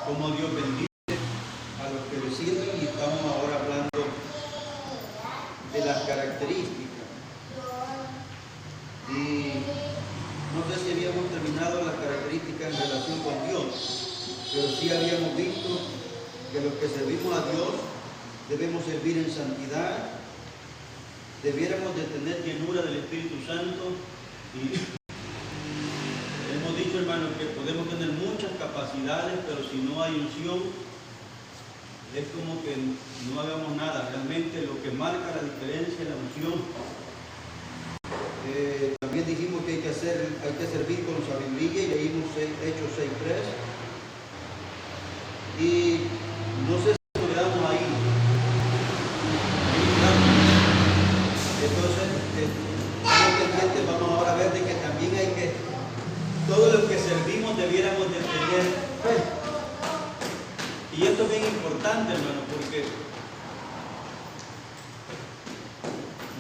cómo Dios bendice a los que le sirven, y estamos ahora hablando de las características. Y no sé si habíamos terminado las características en relación con Dios, pero sí habíamos visto que los que servimos a Dios debemos servir en santidad, debiéramos de tener llenura del Espíritu Santo, y hemos dicho, hermanos, que podemos tener muchas capacidades, pero si no hay unción, es como que no hagamos nada. Realmente lo que marca la diferencia es la unción. También dijimos que hay que servir con sabiduría, y leímos Hechos 6:3. Y no sé si nos quedamos ahí. Entonces, pendientes, vamos ahora a ver de que también hay que, todos los que servimos debiéramos de tener fe. Y esto es bien importante, hermano, porque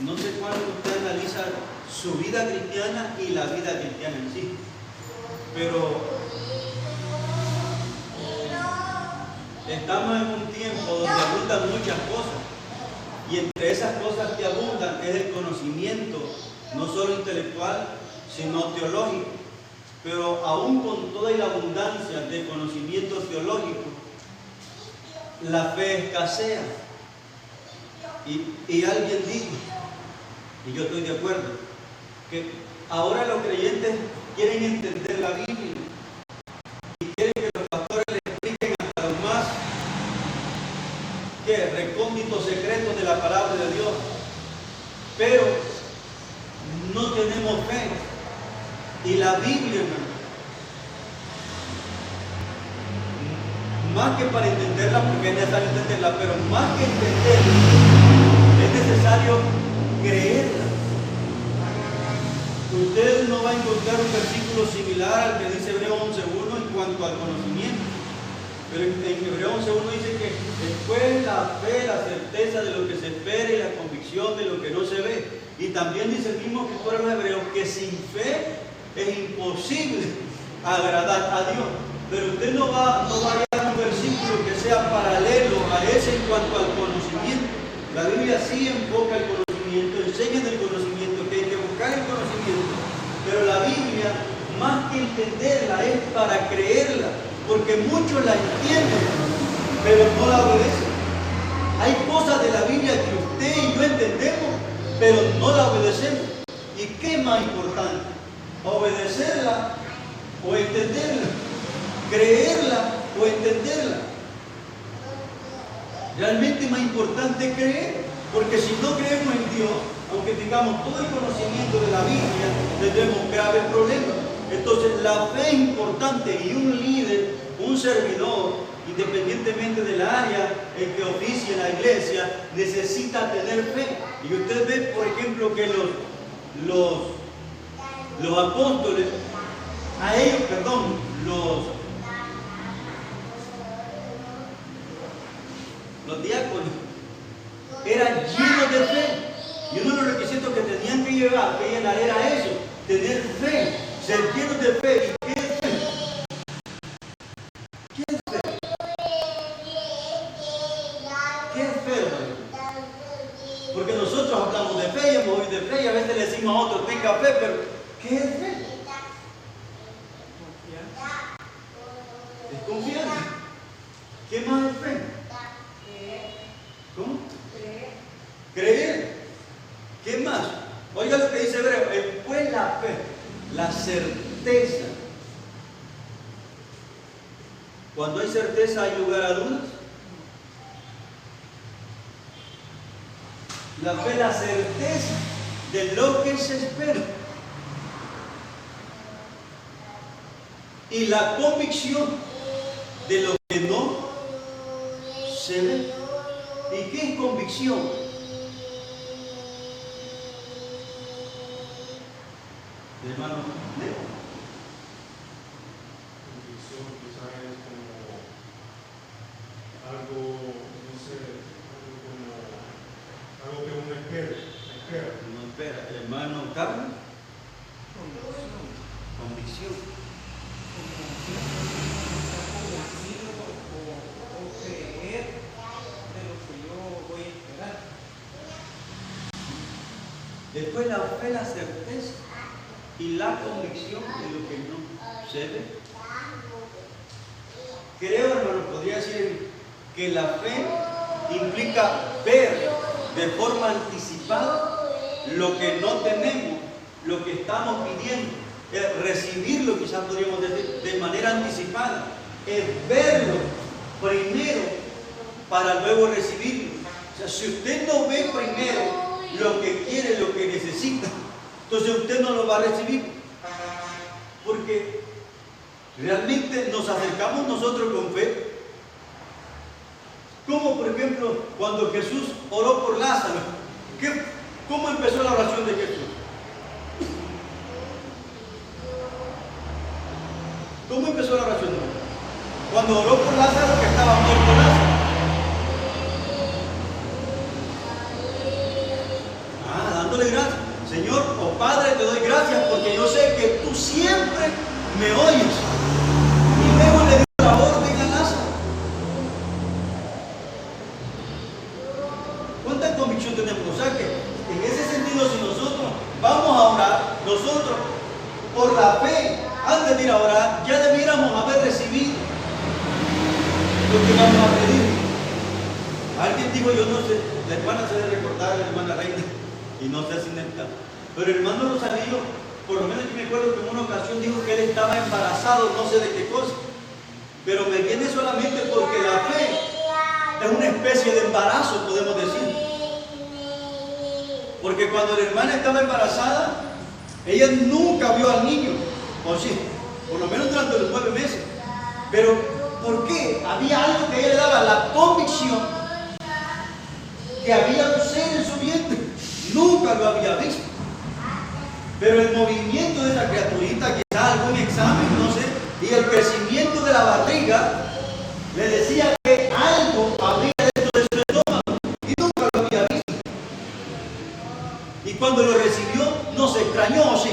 no sé cuándo usted analiza su vida cristiana y la vida cristiana en sí, pero estamos en un tiempo donde abundan muchas cosas, y entre esas cosas que abundan es el conocimiento, no solo intelectual, sino teológico. Pero aún con toda la abundancia de conocimiento teológico, la fe escasea. Y alguien dijo, y yo estoy de acuerdo, que ahora los creyentes quieren entender la Biblia y quieren que los pastores les expliquen hasta los más recónditos secretos de la palabra de Dios, pero no tenemos fe. Y la Biblia, hermano, más que para entenderla, porque es necesario entenderla, pero más que entenderla, es necesario creerla. Usted no va a encontrar un versículo similar al que dice Hebreos 11:1 en cuanto al conocimiento. Pero en Hebreos 11:1 dice que después la fe, la certeza de lo que se espera y la convicción de lo que no se ve. Y también dice el mismo que fueron los hebreos que sin fe es imposible agradar a Dios. Pero usted no va a hallar un versículo que sea paralelo a ese en cuanto al conocimiento. La Biblia sí enfoca el conocimiento, enseña del conocimiento, que hay que buscar el conocimiento. Pero la Biblia, más que entenderla, es para creerla. Porque muchos la entienden, pero no la obedecen. Hay cosas de la Biblia que usted y yo entendemos, pero no la obedecemos. ¿Y qué es más importante? ¿Obedecerla o entenderla? ¿Creerla o entenderla? Realmente es más importante creer, porque si no creemos en Dios, aunque tengamos todo el conocimiento de la Biblia, tendremos graves problemas. Entonces la fe es importante, y un líder, un servidor, independientemente del área en que oficie la iglesia, necesita tener fe. Y usted ve, por ejemplo, que los apóstoles, a ellos, los diáconos, eran llenos de fe. Y uno de los requisitos que tenían que llenar era eso, tener fe, ser llenos de fe. ¿Y qué es fe? ¿Qué es fe? ¿Qué es fe, hermano? Porque nosotros hablamos de fe y hemos oído de fe, y a veces le decimos a otros, tenga fe, pero ¿qué es fe? Es confianza. ¿Qué más es fe? ¿Cómo? Creer. ¿Qué más? Oiga lo que dice Hebreo. Después la fe, la certeza. Cuando hay certeza, ¿hay lugar a dudas? La fe, la certeza de lo que se espera. Y la convicción de lo que no se ve. ¿Y qué es convicción? Hermano, ¿leo? Convicción quizás es como algo, no sé, algo que uno espera. No espera. Hermano Carlos. Convicción. Después la fe, la certeza y la convicción de lo que no se ve. Creo, hermano, podría decir que la fe implica ver de forma anticipada lo que no tenemos, lo que estamos pidiendo, es recibirlo, quizás podríamos decir, de manera anticipada, es verlo primero para luego recibirlo. O sea, si usted no ve primero lo que quiere, lo que necesita, entonces usted no lo va a recibir, porque realmente nos acercamos nosotros con fe. Como por ejemplo cuando Jesús oró por Lázaro. ¿Cómo empezó la oración de Jesús? ¿Cómo empezó la oración de Jesús? Cuando oró por Lázaro, que estaba muerto Lázaro. Dándole gracias. Señor, oh Padre, te doy gracias porque yo sé que tú siempre me oyes. Y luego le dio la orden a Lázaro. ¿Cuánta convicción tenemos? O sea que en ese sentido, si nosotros vamos a orar, nosotros por la fe, antes de ir a orar, ya debiéramos haber recibido lo que vamos a pedir. Alguien dijo, yo no sé, la hermana se debe recordar, la hermana Reina, y no sé si neta, pero el hermano Rosario, por lo menos yo me acuerdo que en una ocasión dijo que él estaba embarazado, no sé de qué cosa, pero me viene solamente porque la fe es una especie de embarazo, podemos decir. Porque cuando la hermana estaba embarazada, ella nunca vio al niño, o sí, por lo menos durante los 9 meses. Pero, ¿por qué? Había algo que ella le daba, la convicción que había un ser en su vientre. Nunca lo había visto. Pero el movimiento de esa criaturita, quizás algún examen, no sé, y el crecimiento de la barriga, le decía que algo había dentro de su estómago y nunca lo había visto. Y cuando lo recibió, no se extrañó, ¿sí?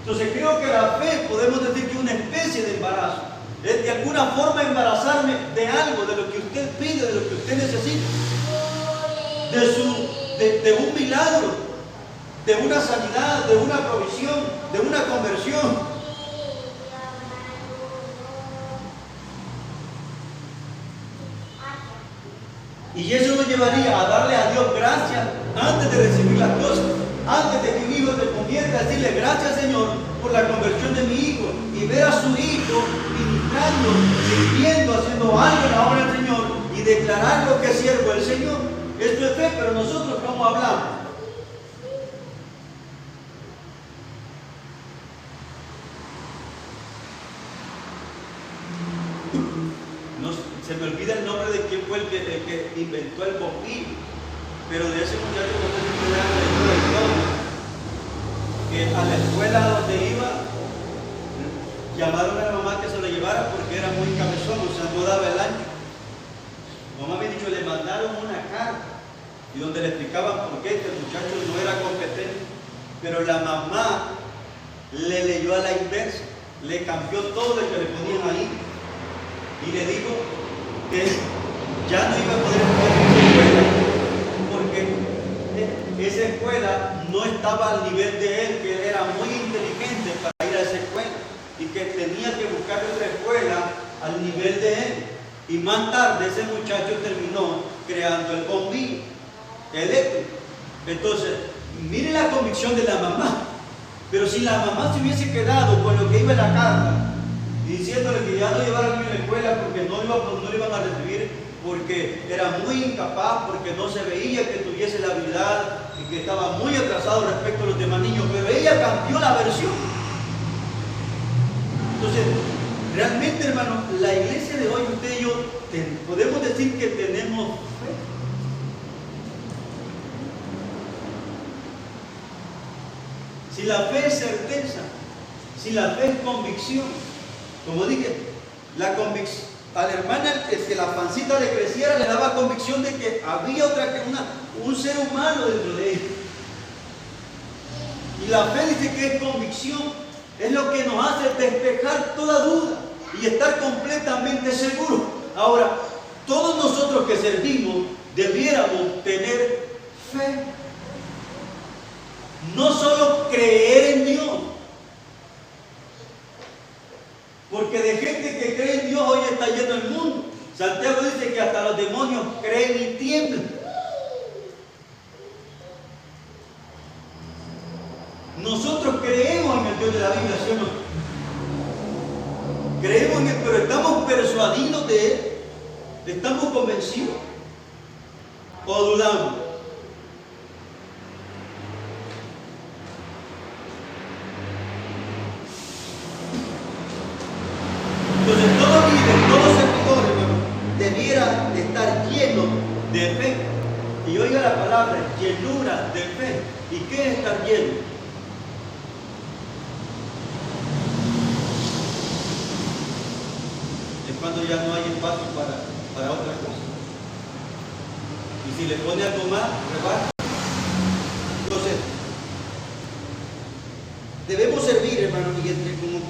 Entonces creo que la fe, podemos decir que es una especie de embarazo. Es de alguna forma embarazarme de algo, de lo que usted pide, de lo que usted necesita. De un milagro, de una sanidad, de una provisión, de una conversión. Y eso nos llevaría a darle a Dios gracias antes de recibir las cosas, antes de que mi hijo se convierta, a decirle gracias, Señor, por la conversión de mi hijo, y ver a su hijo ministrando, sirviendo, haciendo algo en la obra del Señor y declarar lo que es siervo del Señor. Esto es fe, pero nosotros ¿cómo hablamos? Se me olvida el nombre de quién fue el que inventó el bombillo, pero de ese muchacho no sé si la historia, que a la escuela donde iba llamaron a la mamá que se lo llevara porque era muy cabezón, o sea, no daba el año. Mamá me ha dicho, le mandaron una carta y donde le explicaban por qué este muchacho no era competente, pero la mamá le leyó a la inversa, le cambió todo lo que le ponían ahí y le dijo que ya no iba a poder estar en esa escuela porque esa escuela no estaba al nivel de él, que él era muy inteligente para ir a esa escuela y que tenía que buscar otra escuela al nivel de él. Y más tarde ese muchacho terminó creando el bombillo eléctrico. Entonces, mire la convicción de la mamá. Pero si la mamá se hubiese quedado con lo que iba en la carta, diciéndole que ya no llevara al niño a la escuela porque no lo iban a recibir, porque era muy incapaz, porque no se veía que tuviese la habilidad y que estaba muy atrasado respecto a los demás niños, pero ella cambió la versión. Entonces, realmente, hermano, la iglesia de hoy, usted y yo, podemos decir que tenemos fe. Si la fe es certeza, si la fe es convicción, como dije, la convicción, a la hermana que la pancita le creciera le daba convicción de que había un ser humano dentro de ella. Y la fe dice que es convicción, es lo que nos hace despejar toda duda y estar completamente seguros. Ahora, todos nosotros que servimos debiéramos tener fe. No solo creer en Dios, porque de gente que cree en Dios hoy está lleno el mundo. Santiago dice que hasta los demonios creen y tiemblan. Nosotros creemos en el Dios de la Biblia, ¿sí o no? Creemos en Él, pero estamos persuadidos de Él. ¿Estamos convencidos? ¿O dudamos? Entonces todo líder, todo servidor, hermano, debiera estar lleno de fe. Y oiga la palabra, llenura de fe. ¿Y qué es estar lleno? Es cuando ya no hay espacio para otra cosa. Y si le pone algo más, rebaja. Entonces, debemos servir, hermano, y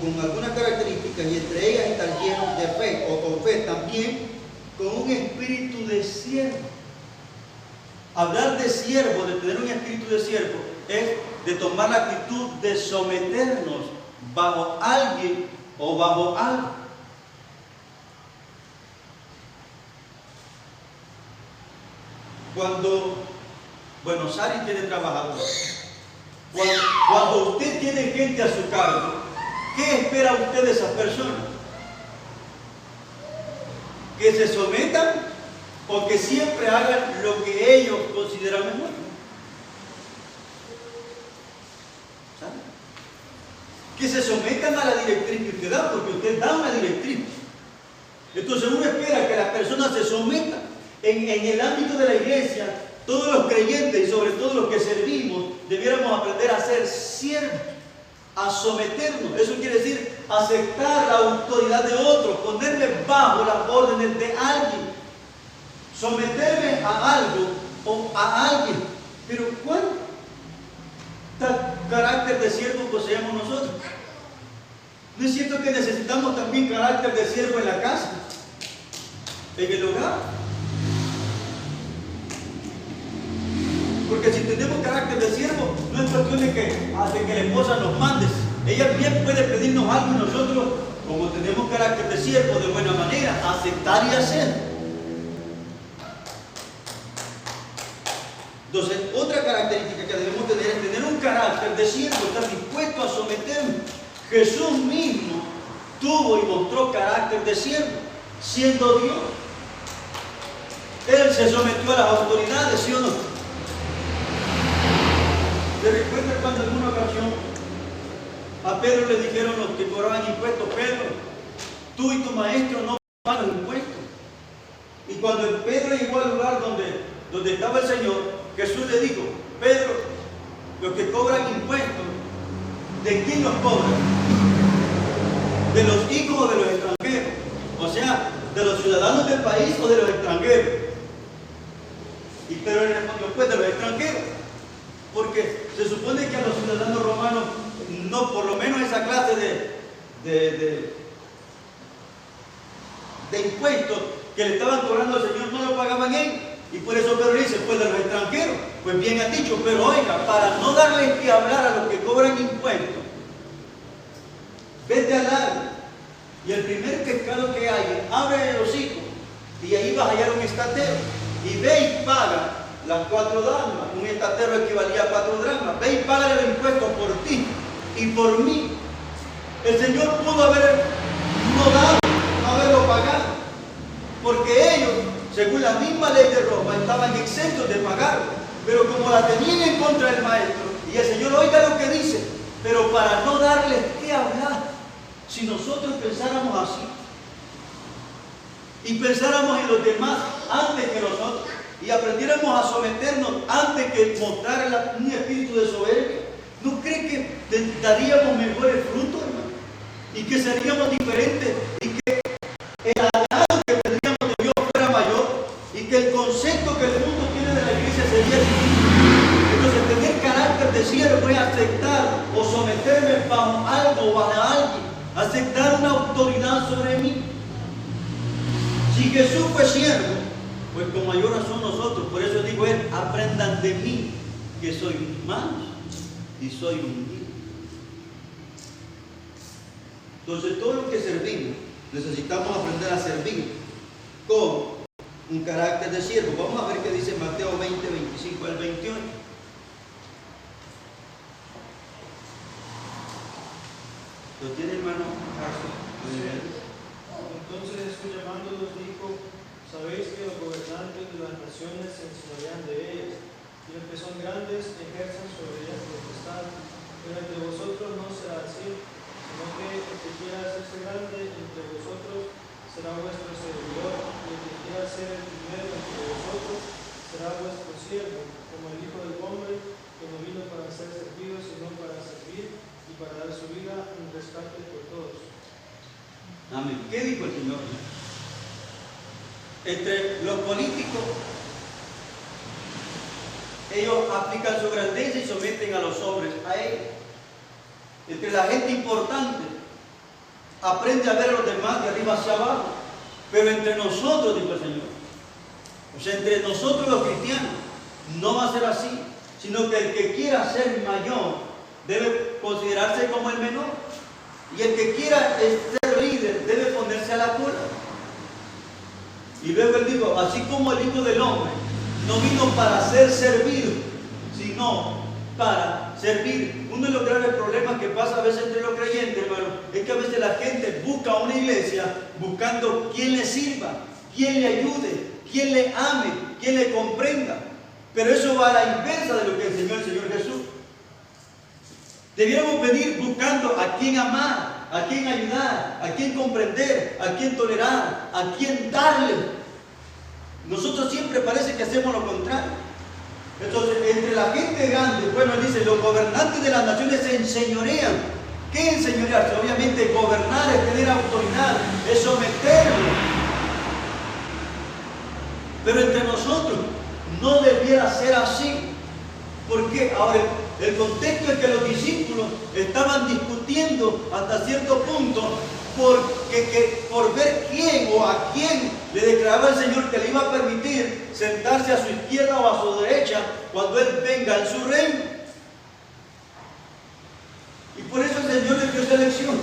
con algunas características, y entre ellas estar llenos de fe, o con fe también, con un espíritu de siervo. Hablar de siervo, de tener un espíritu de siervo, es de tomar la actitud de someternos bajo alguien o bajo algo. Cuando Buenos Aires tiene trabajadores, cuando usted tiene gente a su cargo, ¿qué espera usted de esas personas? ¿Que se sometan o que siempre hagan lo que ellos consideran mejor? ¿Sabe? Que se sometan a la directriz que usted da, porque usted da una directriz. Entonces uno espera que las personas se sometan. En el ámbito de la iglesia, todos los creyentes y sobre todo los que servimos, debiéramos aprender a ser siervos, a someternos. Eso quiere decir aceptar la autoridad de otro, ponerme bajo las órdenes de alguien, someterme a algo o a alguien. Pero ¿cuánto carácter de siervo poseemos nosotros? ¿No es cierto que necesitamos también carácter de siervo en la casa, en el hogar? Porque si tenemos carácter de siervo, no es cuestión de que la esposa nos mande. Ella bien puede pedirnos algo y nosotros, como tenemos carácter de siervo, de buena manera, aceptar y hacer. Entonces, otra característica que debemos tener es tener un carácter de siervo, estar dispuesto a someternos. Jesús mismo tuvo y mostró carácter de siervo, siendo Dios. Él se sometió a las autoridades, ¿sí o no? ¿Se recuerda cuando en una ocasión a Pedro le dijeron los que cobraban impuestos: Pedro, tú y tu maestro no pagan los impuestos? Y cuando Pedro llegó al lugar donde estaba el Señor, Jesús le dijo: Pedro, los que cobran impuestos, ¿de quién los cobran? ¿De los hijos o de los extranjeros? O sea, ¿de los ciudadanos del país o de los extranjeros? Y Pedro le respondió: pues de los extranjeros. Porque se supone que a los ciudadanos romanos, no, por lo menos esa clase de impuestos que le estaban cobrando al Señor no lo pagaban ellos. Y por eso Pedro dice: pues de los extranjeros. Pues bien han dicho, pero oiga, para no darles que hablar a los que cobran impuestos, vete al lago y el primer pescado que haya, abre el hocico y ahí vas a hallar un estatero, y ve y paga las 4 dracmas. Un estatero equivalía a 4 dracmas. Ve y paga los impuestos por ti y por mí. El Señor pudo haber no dado, no haberlo pagado, porque ellos, según la misma ley de Roma, estaban exentos de pagar. Pero como la tenían en contra del maestro, y el Señor, oiga lo que dice, pero para no darles qué hablar, si nosotros pensáramos así y pensáramos en los demás antes que nosotros, y aprendiéramos a someternos antes que mostrar un espíritu de soberbia, ¿no cree que daríamos mejores frutos, hermano? Y que seríamos diferentes, y que el agrado que tendríamos de Dios fuera mayor, y que el concepto que el mundo tiene de la iglesia sería distinto. Entonces, tener carácter de siervo es aceptar o someterme bajo algo o bajo alguien, aceptar una autoridad sobre mí. Si Jesús fue siervo, pues con mayor razón nosotros. Por eso digo él: aprendan de mí, que soy manso y soy hundido. Entonces, todo lo que servimos, necesitamos aprender a servir con un carácter de siervo. Vamos a ver qué dice Mateo 20, 25 al 28. ¿Lo tiene, hermano? Entonces Jesús llamándolos dijo: sabéis que los gobernantes de las naciones se enseñorean de ellas, y los que son grandes ejercen sobre ellas potestad. Pero entre vosotros no será así, sino que el que quiera hacerse grande entre vosotros será vuestro servidor, y el que quiera ser el primero entre vosotros será vuestro siervo, como el Hijo del Hombre, que no vino para ser servido, sino para servir y para dar su vida en rescate por todos. Amén. ¿Qué dijo el Señor? Entre los políticos, ellos aplican su grandeza y someten a los hombres a ellos. Entre la gente importante, aprende a ver a los demás de arriba hacia abajo. Pero entre nosotros, dijo el Señor, o sea, entre nosotros los cristianos, no va a ser así, sino que el que quiera ser mayor debe considerarse como el menor. Y el que quiera ser líder debe ponerse a la cola. Y luego él dijo, así como el Hijo del Hombre no vino para ser servido, sino para servir. Uno de los graves problemas que pasa a veces entre los creyentes, hermano, es que a veces la gente busca una iglesia buscando quien le sirva, quien le ayude, quien le ame, quien le comprenda. Pero eso va a la inversa de lo que enseñó el Señor Jesús. Debiéramos venir buscando a quien amar, a quien ayudar, a quien comprender, a quien tolerar, a quien darle. Nosotros siempre parece que hacemos lo contrario. Entonces, entre la gente grande, bueno, él dice, los gobernantes de las naciones se enseñorean. ¿Qué enseñorearse? Obviamente, gobernar es tener autoridad, es someterlo. Pero entre nosotros no debiera ser así. ¿Por qué? Ahora, el contexto es que los discípulos estaban discutiendo hasta cierto punto por ver quién o a quién le declaraba el Señor que le iba a permitir sentarse a su izquierda o a su derecha cuando Él venga en su reino. Y por eso el Señor les dio esa lección.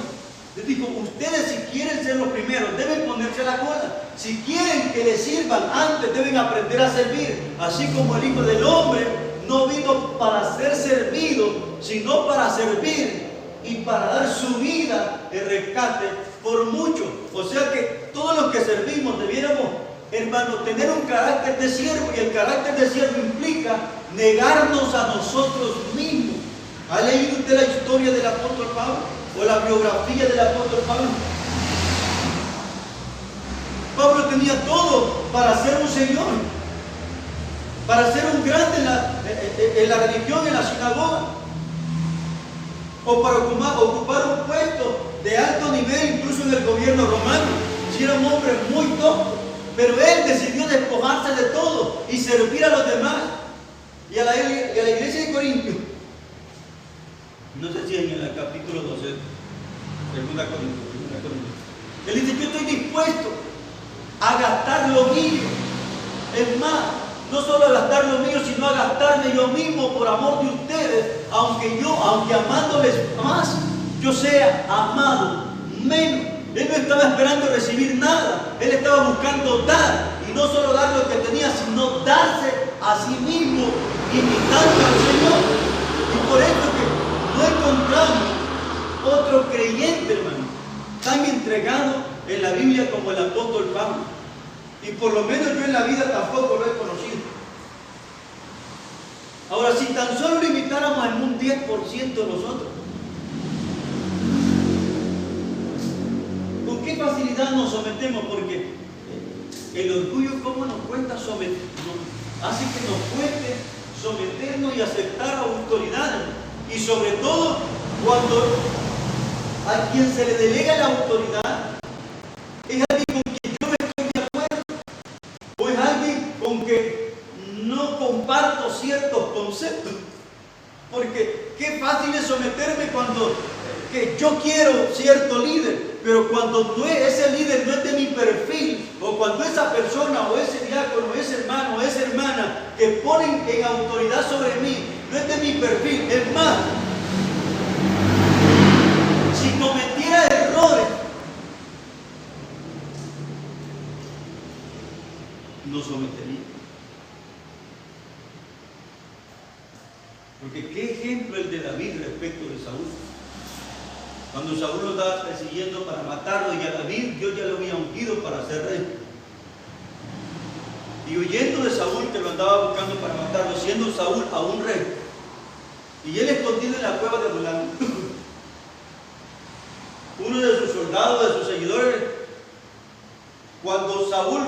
Les dijo, ustedes si quieren ser los primeros deben ponerse a la cola. Si quieren que les sirvan antes deben aprender a servir. Así como el Hijo del Hombre no vino para ser servido, sino para servir y para dar su vida en rescate por muchos. O sea que todos los que servimos debiéramos, hermanos, tener un carácter de siervo, y el carácter de siervo implica negarnos a nosotros mismos. ¿Ha leído usted la historia del apóstol Pablo o la biografía del apóstol Pablo? Pablo tenía todo para ser un señor, para ser un grande en la religión, en la sinagoga, o para ocupar un puesto de alto nivel, incluso en el gobierno romano. Si era un hombre muy tosco, pero él decidió despojarse de todo y servir a los demás. Y a la iglesia de Corintios, no sé si en el capítulo 12, segunda Corintios, él dice, yo estoy dispuesto a gastar lo mío. Es más, no solo a gastar lo mío, sino a gastarme yo mismo por amor de ustedes, aunque amándoles más, yo sea amado menos. Él no estaba esperando recibir nada, él estaba buscando dar, y no solo dar lo que tenía, sino darse a sí mismo, imitando al Señor. Y por eso que no encontramos otro creyente, hermano, tan entregado en la Biblia como el apóstol Pablo. Y por lo menos yo en la vida tampoco lo he conocido. Ahora, si tan solo limitáramos en un 10% nosotros, ¿con qué facilidad nos sometemos? Porque el orgullo, ¿cómo nos cuesta someternos? Hace que nos cueste someternos y aceptar autoridades. Y sobre todo, cuando a quien se le delega la autoridad es alguien con quien yo no estoy de acuerdo, o es alguien con que no comparto ciertos conceptos. Porque qué fácil es someterme cuando que yo quiero cierto líder, pero cuando ese líder no es de mi perfil, o cuando esa persona o ese diácono, o ese hermano o esa hermana que ponen en autoridad sobre mí no es de mi perfil. Es más, lo sometería. Porque qué ejemplo el de David respecto de Saúl. Cuando Saúl lo estaba persiguiendo para matarlo, y a David Dios ya lo había ungido para ser rey. Y huyendo de Saúl, que lo andaba buscando para matarlo, siendo Saúl aún rey, y él escondido en la cueva de Adulam, uno de sus soldados, de sus seguidores, cuando Saúl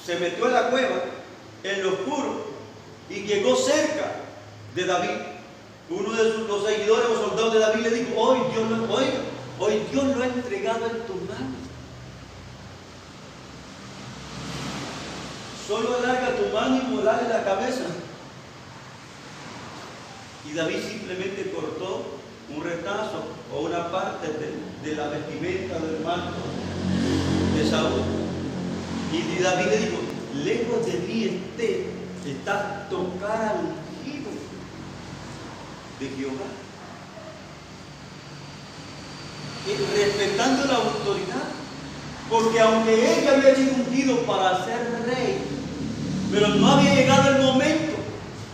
se metió en la cueva, en lo oscuro, y llegó cerca de David, uno de los seguidores o soldados de David le dijo: hoy Dios lo ha entregado en tus manos. Solo alarga tu mano y morale la cabeza. Y David simplemente cortó un retazo o una parte de la vestimenta del manto de Saúl. Y David le dijo: lejos de mí está tocar al ungido de Jehová. Y respetando la autoridad, porque aunque él había sido ungido para ser rey, pero no había llegado el momento.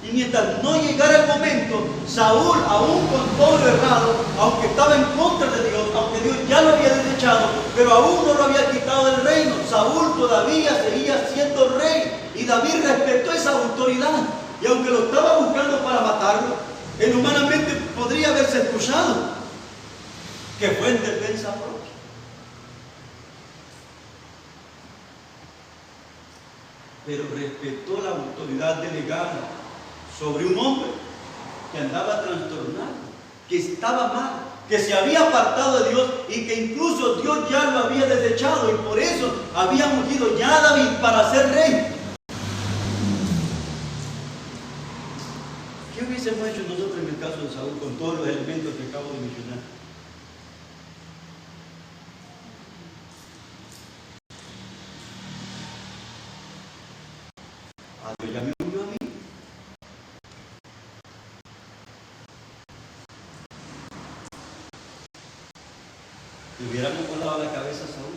Y mientras no llegara el momento, Saúl, aún con todo lo errado, aunque estaba en contra de Dios, aunque Dios ya lo había desechado, pero aún no lo había quitado del reino, Saúl todavía seguía siendo rey. Y David respetó esa autoridad. Y aunque lo estaba buscando para matarlo, él humanamente podría haberse excusado, que fue en defensa propia. Pero respetó la autoridad delegada sobre un hombre que andaba trastornado, que estaba mal, que se había apartado de Dios y que incluso Dios ya lo había desechado, y por eso había ungido ya a David para ser rey. ¿Qué hubiésemos hecho nosotros en el caso de Saúl con todos los elementos que acabo de mencionar? A Dios ya me unió a mí. ¿Le hubiéramos volado la cabeza a Saúl?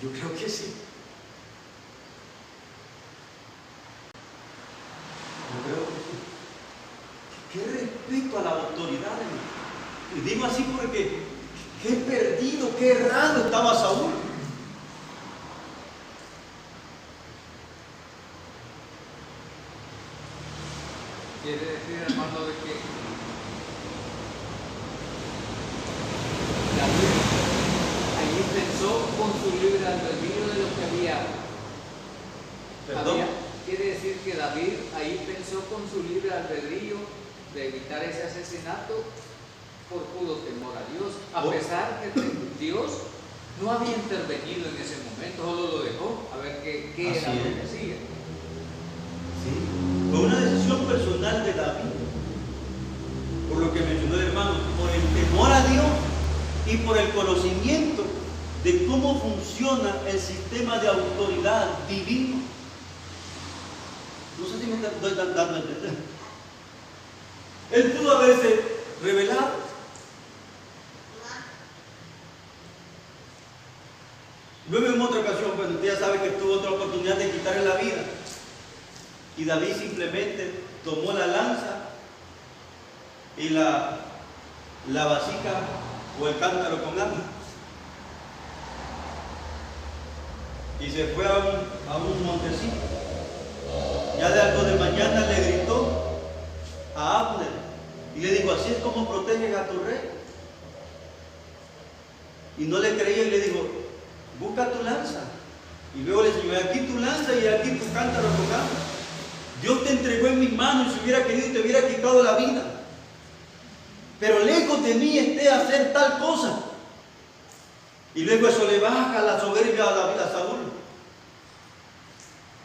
Yo creo que sí. Yo creo que sí. Qué respeto a la autoridad. Y digo así porque qué perdido, qué errado estaba Saúl. Quiere decir, hermano, de que David allí pensó con su libre albedrío de lo que había. Quiere decir que David ahí pensó con su libre albedrío de evitar ese asesinato por puro temor a Dios, a pesar de que Dios no había intervenido en ese momento, solo lo dejó a ver qué era lo que sigue. Sí. Fue una decisión personal de David, por lo que mencionó el hermano, por el temor a Dios y por el conocimiento de cómo funciona el sistema de autoridad divino. No sé si me estoy dando a entender. Él pudo haberse revelado. Luego en otra ocasión, pues usted ya sabe que tuvo otra oportunidad de quitarle la vida. Y David simplemente tomó la lanza y la vasija o el cántaro con agua. Y se fue a un montecito. Ya de algo de mañana le gritó a Abner y le dijo: así es como proteges a tu rey. Y no le creía y le dijo: busca tu lanza. Y luego le enseñó: aquí tu lanza y aquí tu cántaro con agua. Dios te entregó en mis manos, y si hubiera querido te hubiera quitado la vida. Pero lejos de mí esté hacer tal cosa. Y luego eso le baja la soberbia a David, a Saúl.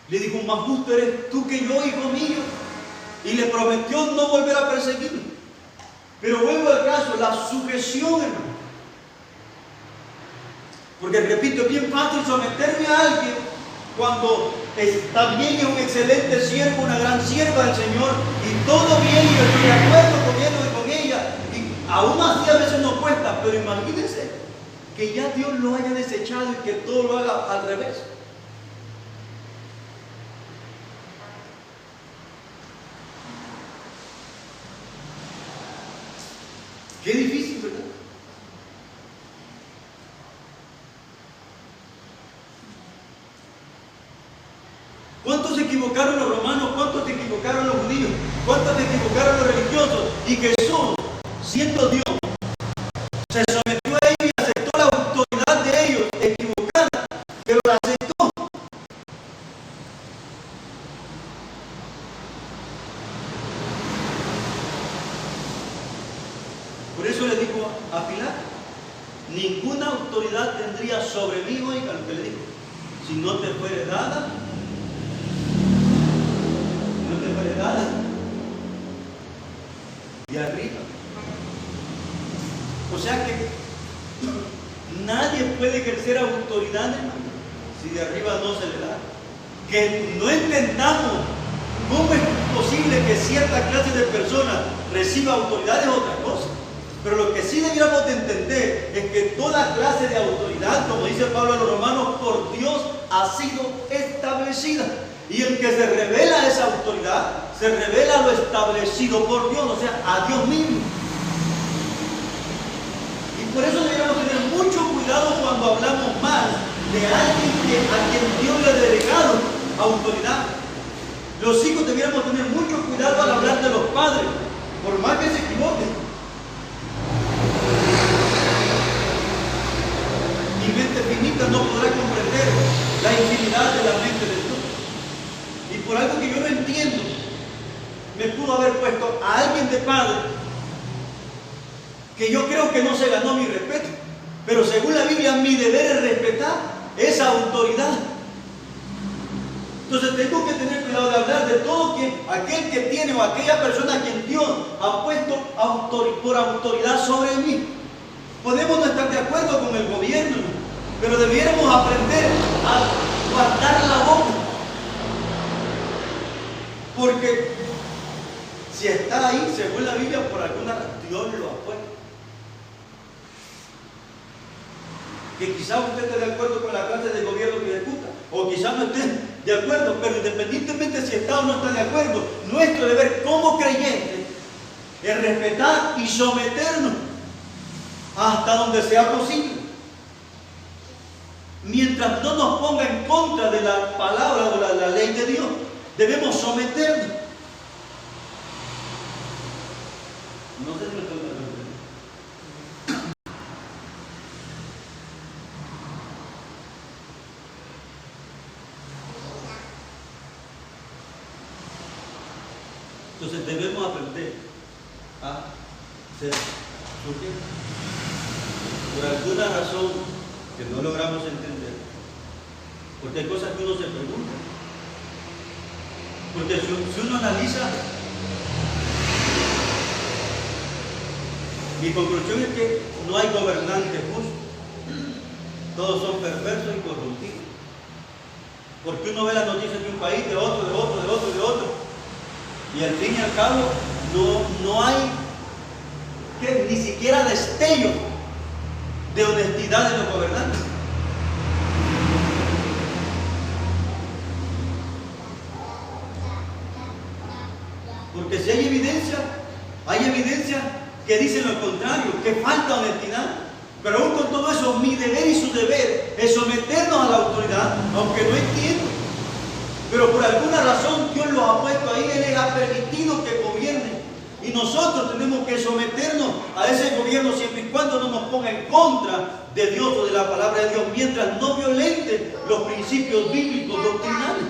Le dijo: más justo eres tú que yo, hijo mío. Y le prometió no volver a perseguirlo. Pero vuelvo al caso, la sujeción, hermano. Porque repito, es bien fácil someterme a alguien cuando también es un excelente siervo, una gran sierva del Señor, y todo bien, y yo estoy de acuerdo con él o con ella, y aún así a veces nos cuesta. Pero imagínense que ya Dios lo haya desechado y que todo lo haga al revés. Qué difícil, ¿verdad? ¿Cuántos se equivocaron los romanos? ¿Cuántos se equivocaron los judíos? ¿Cuántos se equivocaron los religiosos? Y Jesús, siendo Dios, se sometió a ellos y aceptó la autoridad de ellos, equivocada, pero la aceptó. Por eso le dijo a Pilato, ninguna autoridad tendría sobre mí, oiga lo que le dijo, si no te fuere dada, de arriba. O sea que nadie puede ejercer autoridad, hermano, si de arriba no se le da. Que no entendamos cómo es posible que cierta clase de personas reciba autoridad es otra cosa. Pero lo que sí debiéramos de entender es que toda clase de autoridad, como dice Pablo a los romanos, por Dios ha sido establecida. Y el que se revela a esa autoridad, se revela a lo establecido por Dios, o sea, a Dios mismo. Y por eso debemos tener mucho cuidado cuando hablamos mal de alguien a quien Dios le ha delegado autoridad. Los hijos debiéramos tener mucho cuidado al hablar de los padres, por más que se equivoquen. Mi mente finita no podrá comprender la infinidad de la mente de Dios. Y por algo que yo no entiendo, me pudo haber puesto a alguien de padre que yo creo que no se ganó mi respeto. Pero según la Biblia, mi deber es respetar esa autoridad. Entonces tengo que tener cuidado de hablar de todo aquel que tiene o aquella persona a quien Dios ha puesto por autoridad sobre mí. Podemos no estar de acuerdo con el gobierno, pero debiéramos aprender a guardar la boca. Porque si está ahí, según la Biblia, por alguna razón, Dios lo ha puesto. Que quizás usted esté de acuerdo con la clase de gobierno que ejecuta, o quizás no esté de acuerdo, pero independientemente si está o no está de acuerdo, nuestro deber como creyentes es respetar y someternos hasta donde sea posible. Mientras no nos ponga en contra de la palabra o la ley de Dios, debemos someternos. No sé si lo estoy dando. Entonces debemos aprender a ser sujetos. Por alguna razón que no logramos entender, porque hay cosas que uno se pregunta. Porque si uno analiza, mi conclusión es que no hay gobernantes justos, todos son perversos y corrompidos. Porque uno ve las noticias de un país, de otro, de otro, de otro, de otro, y al fin y al cabo no hay ni siquiera destello de honestidad de los gobernantes. Porque si hay evidencia que dicen lo contrario, que falta honestidad. Pero aún con todo eso, mi deber y su deber es someternos a la autoridad, aunque no entiendo. Pero por alguna razón Dios los ha puesto ahí, Él les ha permitido que gobiernen. Y nosotros tenemos que someternos a ese gobierno siempre y cuando no nos ponga en contra de Dios o de la palabra de Dios, mientras no violente los principios bíblicos doctrinales.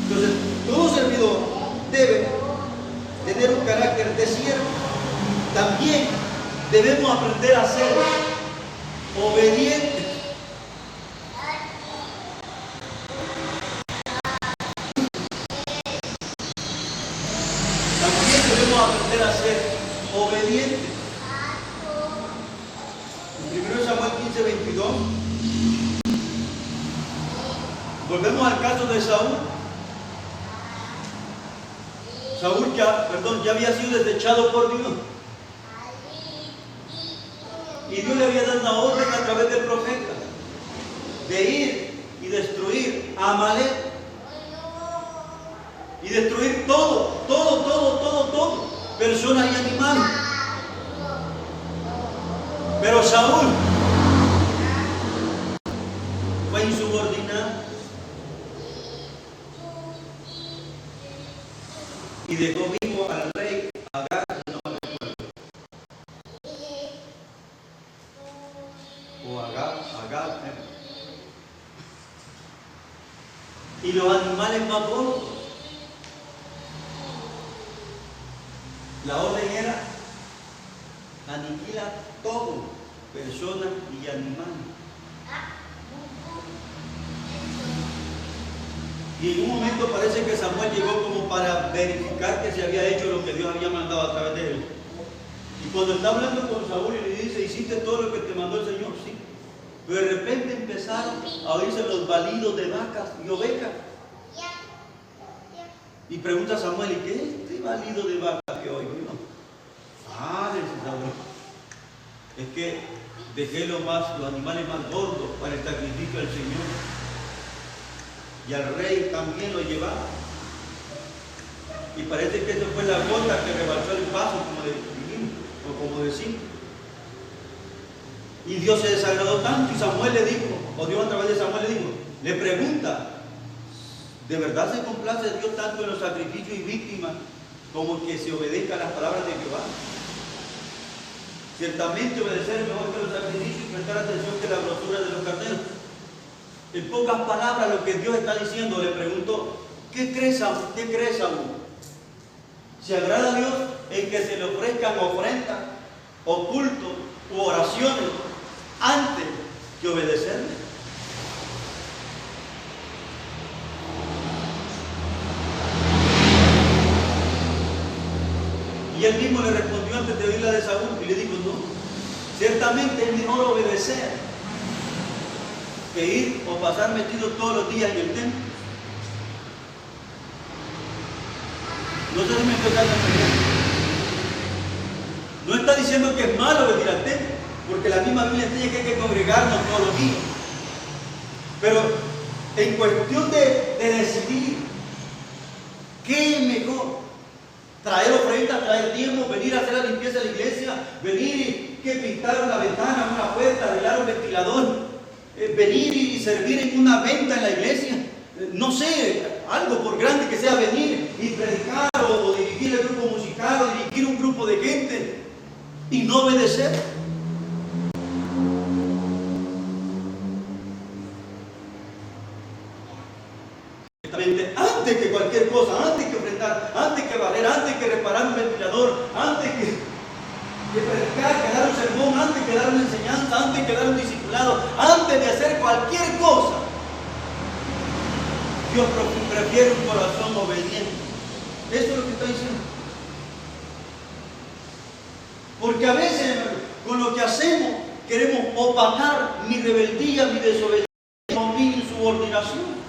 Entonces, todo servidor debe tener un carácter de siervo. También debemos aprender a ser obedientes. También debemos aprender a ser obedientes. En 1 Samuel 15:22, volvemos al caso de Saúl. Saúl ya había sido desechado por Dios. Y Dios le había dado una orden a través del profeta de ir y destruir a Amalek. Y destruir todo, personas y animales. Pero Saúl fue insubordinado y dejó vivo al rey Agag, no me recuerdo. O Agag. Y los animales más gordos. La orden era aniquila todo, personas y animales. Y en un momento parece que Samuel llegó como para verificar que se había hecho lo que Dios había mandado a través de él. Y cuando está hablando con Saúl y le dice, ¿hiciste todo lo que te mandó el Señor? Sí. Pero de repente empezaron a oírse los balidos de vacas y ovejas. Y pregunta a Samuel, ¿y qué es este balido de vacas que oigo? Dice Samuel, es que dejé los animales más gordos para el sacrificio al Señor. Y al rey también lo llevaba. Y parece que eso fue la gota que rebalsó el vaso, como decimos. Y Dios se desagradó tanto, y Samuel le dijo, o Dios a través de Samuel le pregunta, ¿de verdad se complace Dios tanto en los sacrificios y víctimas como que se obedezca a las palabras de Jehová? Ciertamente obedecer es mejor que los sacrificios y prestar atención que la grosura de los carneros. En pocas palabras, lo que Dios está diciendo, le preguntó, ¿qué crees aún? ¿Se agrada a Dios en que se le ofrezcan ofrendas, o cultos, u oraciones antes que obedecerle? Y él mismo le respondió antes de oír la de Saúl y le dijo, no, ciertamente es mejor obedecer que ir o pasar metido todos los días en el templo. No sé si me estoy dando entender. No está diciendo que es malo venir al templo, porque la misma Biblia enseña que hay que congregarnos todos los días. Pero en cuestión de decidir qué es mejor, traer ofrendas, traer diezmos, venir a hacer la limpieza de la iglesia, venir y que pintar una ventana, una puerta, arreglar un ventilador, venir y servir en una venta en la iglesia, no sé, algo por grande que sea, venir y predicar o dirigir el grupo musical o dirigir un grupo de gente y no obedecer. Antes que cualquier cosa, antes que ofrendar, antes que barrer, antes que reparar un ventilador, antes que predicar, que dar un sermón, antes que dar una enseñanza, antes que dar un discipulado, antes de hacer cualquier cosa, Dios prefiere un corazón obediente. Eso es lo que está diciendo. Porque a veces con lo que hacemos queremos opacar mi rebeldía, mi desobediencia o mi insubordinación.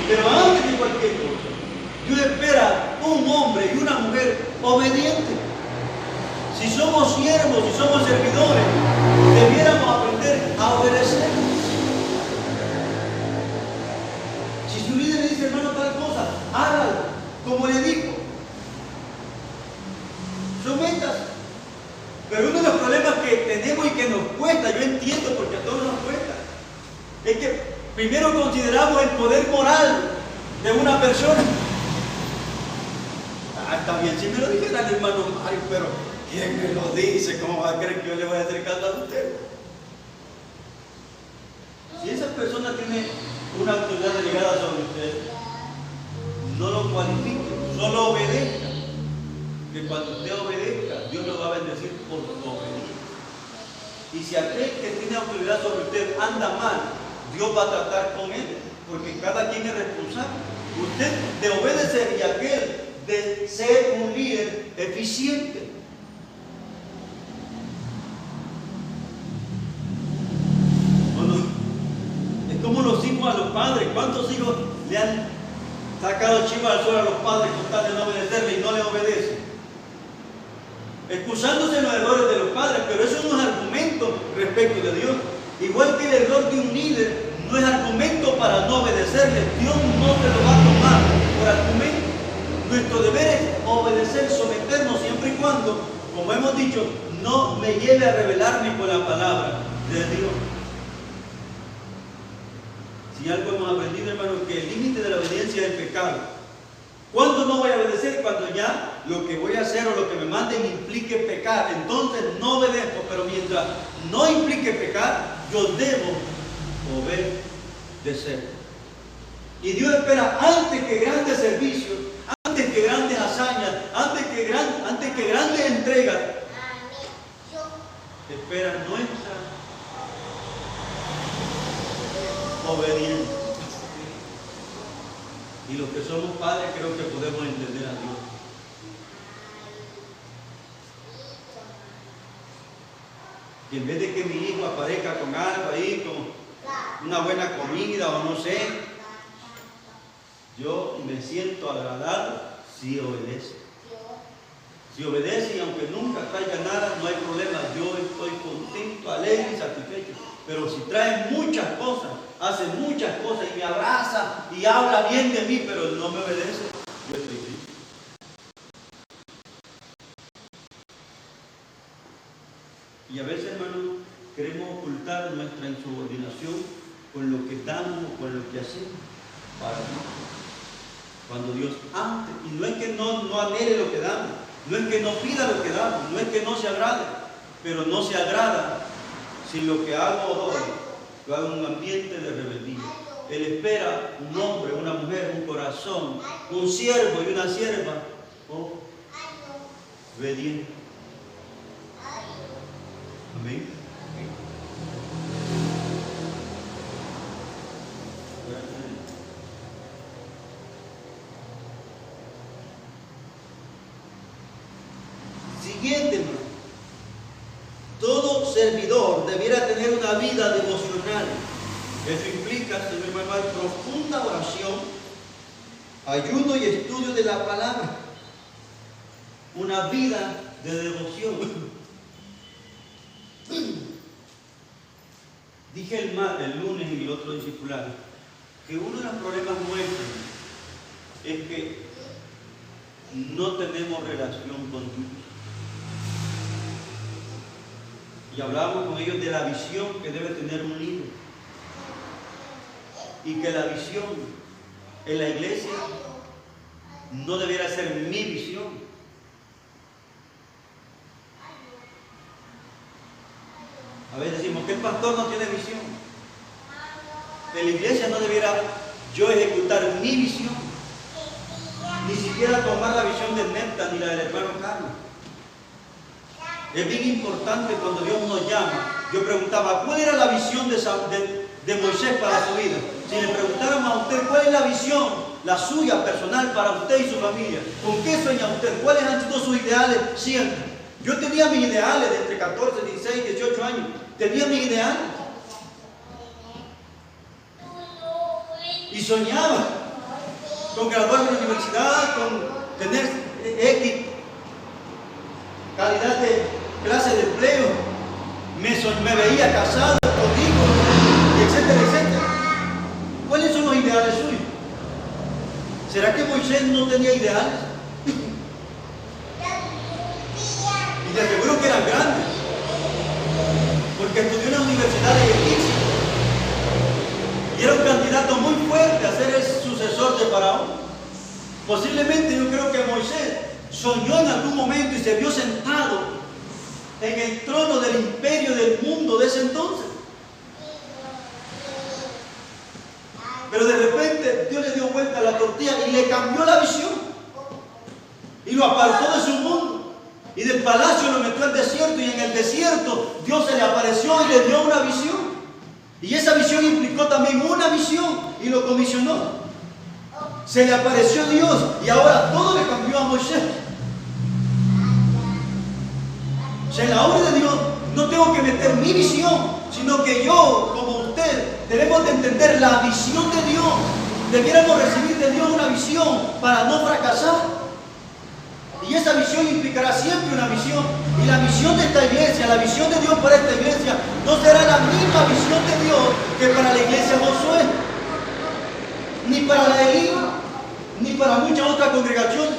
Pero antes de cualquier cosa, Dios espera un hombre y una mujer obediente. Si somos siervos, si somos servidores, debiéramos aprender a obedecer. Si su líder le dice, hermano, tal cosa, hágalo, como le dijo. Sométase. Pero uno de los problemas que tenemos y que nos cuesta, yo entiendo porque a todos nos cuesta, es que primero consideramos el poder moral de una persona. Está bien, si me lo dijera el hermano Mario, pero ¿quién me lo dice? ¿Cómo va a creer que yo le voy a hacer caso a usted? Si esa persona tiene una autoridad delegada sobre usted, no lo cualifique, solo obedezca. Que cuando usted obedezca, Dios lo va a bendecir por su obediencia. Y si aquel que tiene autoridad sobre usted anda mal, Dios va a tratar con él, porque cada quien es responsable. Usted de obedecer y aquel de ser un líder eficiente. Bueno, es como los hijos a los padres. ¿Cuántos hijos le han sacado chivas al suelo a los padres con tal de no obedecerle y no le obedecen? excusándose en los errores de los padres, pero eso no es argumento respecto de Dios. Igual que el error de un líder no es argumento para no obedecerle. Dios no te lo va a tomar por argumento. Nuestro deber es obedecer, someternos siempre y cuando, como hemos dicho, no me lleve a rebelarme con la palabra de Dios. Si algo hemos aprendido, hermanos, que el límite de la obediencia es el pecado. ¿Cuándo no voy a obedecer? Cuando ya lo que voy a hacer o lo que me manden implique pecar. Entonces no obedezco, pero mientras no implique pecar, yo debo obedecer. Y Dios espera antes que grandes servicios, antes que grandes hazañas, antes que grandes entregas, espera nuestra obediencia. Y los que somos padres creo que podemos entender a Dios. Que en vez de que mi hijo aparezca con algo ahí, con una buena comida o no sé, yo me siento agradado si obedece. Si obedece y aunque nunca traiga nada, no hay problema. Yo estoy contento, alegre y satisfecho. Pero si trae muchas cosas, hace muchas cosas y me abraza y habla bien de mí, pero no me obedece, yo estoy triste. Y a veces, hermanos, queremos ocultar nuestra insubordinación con lo que damos o con lo que hacemos para Dios. Cuando Dios antes, y no es que no anhele lo que damos, no es que no pida lo que damos, no es que no se agrade, pero no se agrada si lo que hago o doy lo hago en un ambiente de rebeldía. Él espera un hombre, una mujer, un corazón, un siervo y una sierva obediente. Amén. Siguiente, hermano. Todo servidor debiera tener una vida devocional. Eso implica, señor hermano, profunda oración, ayuno y estudio de la palabra. Una vida de devoción. Dije el lunes y el otro discipulado que uno de los problemas nuestros es que no tenemos relación con Dios. Y hablamos con ellos de la visión que debe tener un líder. Y que la visión en la iglesia no debiera ser mi visión. A veces decimos que el pastor no tiene visión. En la iglesia no debiera yo ejecutar mi visión. Ni siquiera tomar la visión de Neta ni la del hermano Carlos. Es bien importante cuando Dios nos llama. Yo preguntaba, ¿cuál era la visión de Moisés para su vida? Si le preguntáramos a usted, ¿cuál es la visión, la suya personal para usted y su familia? ¿Con qué sueña usted? ¿Cuáles han sido sus ideales siempre? Yo tenía mis ideales de entre 14, 16, 18 años. Tenía mis ideales. Y soñaba con graduarme en la universidad, con tener X calidad de clase de empleo. Me veía casado, con hijos, etcétera, etcétera. ¿Cuáles son los ideales suyos? ¿Será que Moisés no tenía ideales? Y te aseguro que eran grandes, porque estudió en la Universidad de Egipto y era un candidato muy fuerte a ser el sucesor de Faraón. Posiblemente yo creo que Moisés soñó en algún momento y se vio sentado en el trono del imperio del mundo de ese entonces. Pero de repente Dios le dio vuelta a la tortilla y le cambió la visión y lo apartó de su mundo y del palacio lo metió al desierto, y en el desierto Dios se le apareció y le dio una visión, y esa visión implicó también una visión y lo comisionó. Se le apareció Dios y ahora todo le cambió a Moisés. O sea, en la obra de Dios no tengo que meter mi visión, sino que yo, como usted, debemos de entender la visión de Dios. Debiéramos recibir de Dios una visión para no fracasar. Y esa visión implicará siempre una misión. Y la misión de esta iglesia, la visión de Dios para esta iglesia, no será la misma visión de Dios que para la iglesia Josué, ni para la Elí, ni para muchas otras congregaciones.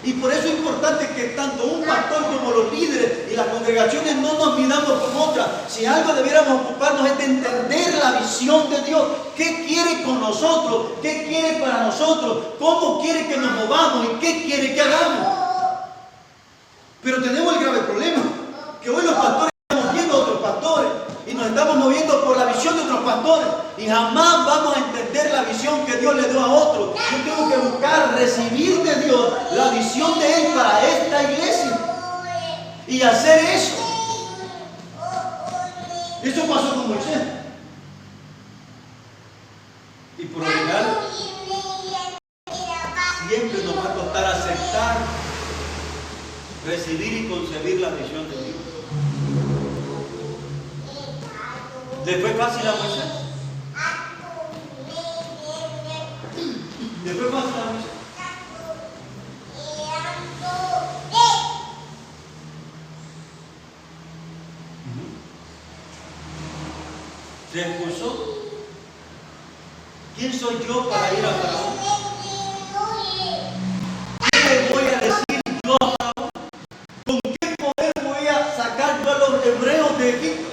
Y por eso es importante que tanto un pastor como los líderes y las congregaciones no nos midamos con otras. Si algo debiéramos ocuparnos es de entender la visión de Dios. ¿Qué quiere con nosotros? ¿Qué quiere para nosotros? ¿Cómo quiere que nos movamos? ¿Y qué quiere que hagamos? Pero tenemos el grave problema, que hoy los pastores estamos viendo a otros pastores y nos estamos moviendo por la visión de otros pastores y jamás vamos a entender la visión que Dios le dio a otros. Yo tengo que buscar recibir de Dios la visión de Él para esta iglesia y hacer eso. Eso pasó con Moisés. Y por lo general siempre nos va a costar aceptar, recibir y concebir la visión de Dios. ¿Le fue fácil a Moisés? ¿Le fue fácil a Moisés? ¿Se expulsó? ¿Quién soy yo para ir a Faraón? ¿Qué le voy a decir yo a Faraón? ¿Con qué poder voy a sacar yo a los hebreos de Egipto?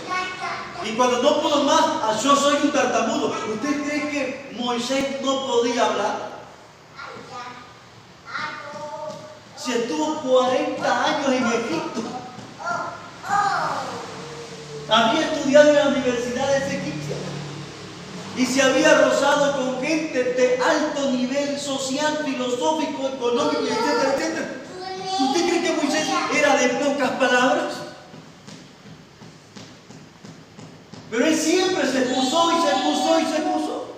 Y cuando no puedo más, yo soy un tartamudo. ¿Usted cree que Moisés no podía hablar? Si estuvo 40 años en Egipto. Había estudiado en las universidades egipcias. Y se había rozado con gente de alto nivel social, filosófico, económico, etcétera, etcétera. ¿Usted cree que Moisés era de pocas palabras? Pero él siempre se puso y se puso y se puso.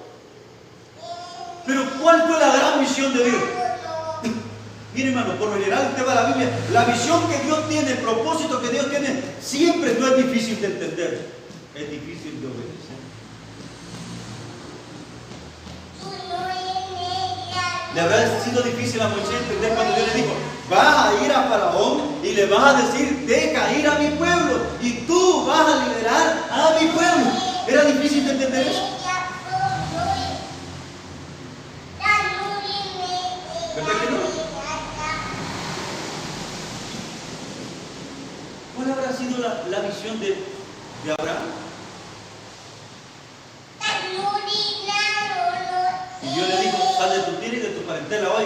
Pero ¿cuál fue la gran visión de Dios? Mire, hermano, por lo general usted va a la Biblia. La visión que Dios tiene, el propósito que Dios tiene, siempre no es difícil de entender. Es difícil de obedecer. Le habrá sido difícil a Moisés entender cuando Dios le dijo: vas a ir a Faraón y le vas a decir, deja ir a mi pueblo, y tú vas a liderar a mi pueblo. ¿Era difícil de entender eso? ¿Verdad que no? ¿Cuál habrá sido la visión de Abraham? Y Dios le dijo: sal de tu tierra y de tu parentela hoy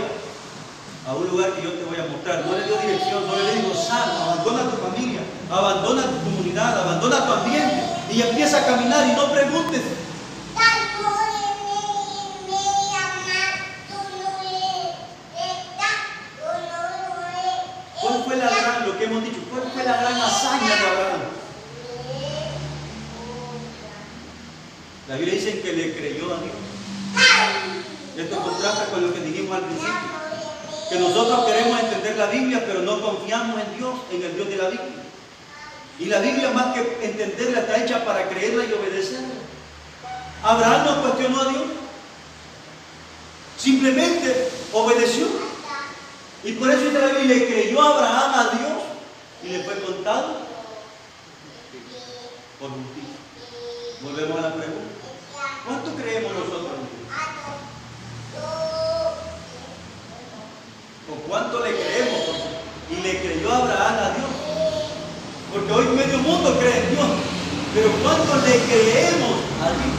a un lugar que yo te voy a mostrar. No le dio dirección, no le dijo: sal, abandona tu familia, abandona tu comunidad, abandona tu ambiente y empieza a caminar y no preguntes. ¿Cuál fue la gran, lo que hemos dicho, cuál fue la gran hazaña de Abraham? La Biblia dice que le creyó a Dios. Esto contrasta con lo que dijimos al principio, que nosotros queremos entender la Biblia, pero no confiamos en Dios, en el Dios de la Biblia. Y la Biblia, más que entenderla, está hecha para creerla y obedecerla. Abraham no cuestionó a Dios, simplemente obedeció. Y por eso dice la Biblia: le creyó Abraham a Dios y le fue contado por justicia. Volvemos a la pregunta: ¿cuánto creemos nosotros en Dios? ¿O cuánto le creemos? Y le creyó Abraham a Dios. Porque hoy medio mundo cree en Dios, pero ¿cuánto le creemos a Dios?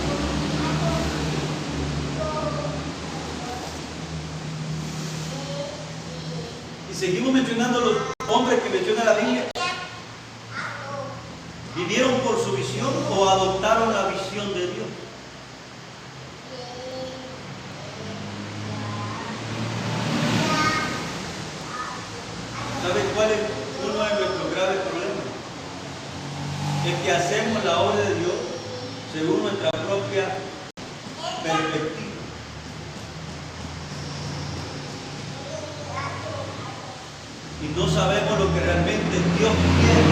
Y seguimos mencionando los hombres que menciona la Biblia. ¿Vivieron por su visión o adoptaron la visión de Dios? ¿Sabe cuál es uno de nuestros graves problemas? Es que hacemos la obra de Dios según nuestra propia perspectiva. Y no sabemos lo que realmente Dios quiere